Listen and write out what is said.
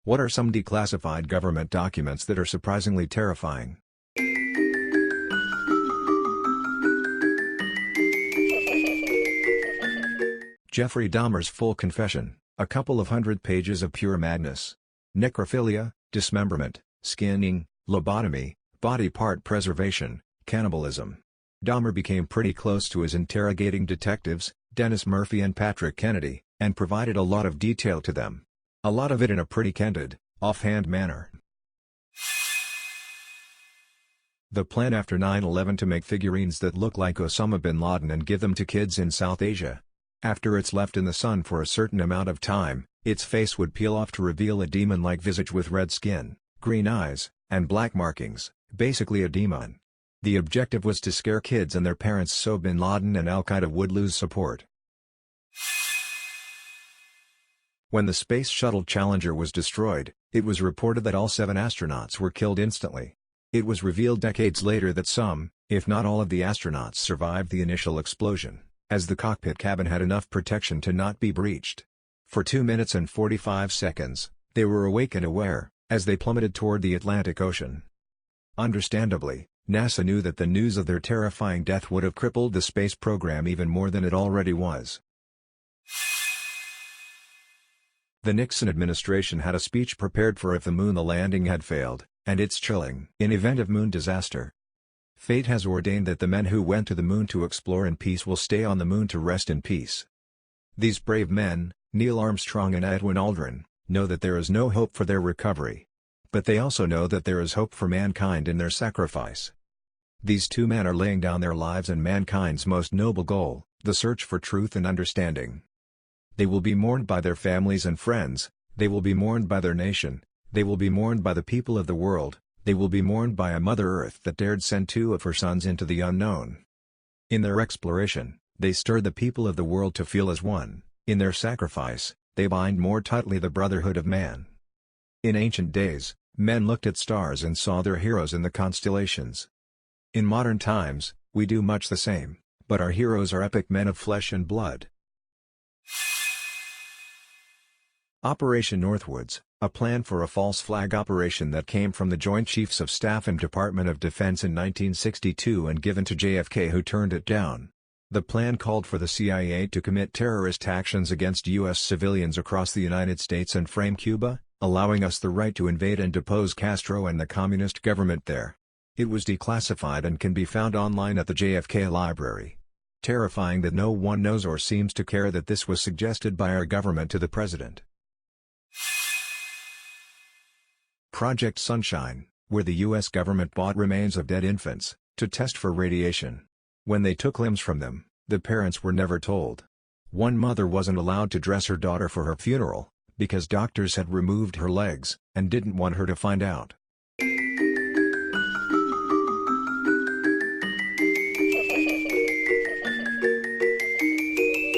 What are some declassified government documents that are surprisingly terrifying? Jeffrey Dahmer's full confession, a couple of 100 pages of pure madness. Necrophilia, dismemberment, skinning, lobotomy, body part preservation, cannibalism. Dahmer became pretty close to his interrogating detectives, Dennis Murphy and Patrick Kennedy, and provided a lot of detail to them. A lot of it in a pretty candid, offhand manner. The plan after 9/11 to make figurines that look like Osama bin Laden and give them to kids in South Asia. After it's left in the sun for a certain amount of time, its face would peel off to reveal a demon-like visage with red skin, green eyes, and black markings, basically a demon. The objective was to scare kids and their parents so bin Laden and Al-Qaeda would lose support. When the Space Shuttle Challenger was destroyed, it was reported that all 7 astronauts were killed instantly. It was revealed decades later that some, if not all of the astronauts survived the initial explosion, as the cockpit cabin had enough protection to not be breached. For 2 minutes and 45 seconds, they were awake and aware, as they plummeted toward the Atlantic Ocean. Understandably, NASA knew that the news of their terrifying death would have crippled the space program even more than it already was. The Nixon administration had a speech prepared for if the moon landing had failed, and it's chilling. In event of moon disaster, fate has ordained that the men who went to the moon to explore in peace will stay on the moon to rest in peace. These brave men, Neil Armstrong and Edwin Aldrin, know that there is no hope for their recovery. But they also know that there is hope for mankind in their sacrifice. These 2 men are laying down their lives in mankind's most noble goal, the search for truth and understanding. They will be mourned by their families and friends, they will be mourned by their nation, they will be mourned by the people of the world, they will be mourned by a Mother Earth that dared send 2 of her sons into the unknown. In their exploration, they stir the people of the world to feel as one. In their sacrifice, they bind more tightly the brotherhood of man. In ancient days, men looked at stars and saw their heroes in the constellations. In modern times, we do much the same, but our heroes are epic men of flesh and blood. Operation Northwoods, a plan for a false flag operation that came from the Joint Chiefs of Staff and Department of Defense in 1962 and given to JFK, who turned it down. The plan called for the CIA to commit terrorist actions against U.S. civilians across the United States and frame Cuba, allowing us the right to invade and depose Castro and the communist government there. It was declassified and can be found online at the JFK Library. Terrifying that no one knows or seems to care that this was suggested by our government to the president. Project Sunshine, where the U.S. government bought remains of dead infants, to test for radiation. When they took limbs from them, the parents were never told. One mother wasn't allowed to dress her daughter for her funeral, because doctors had removed her legs, and didn't want her to find out.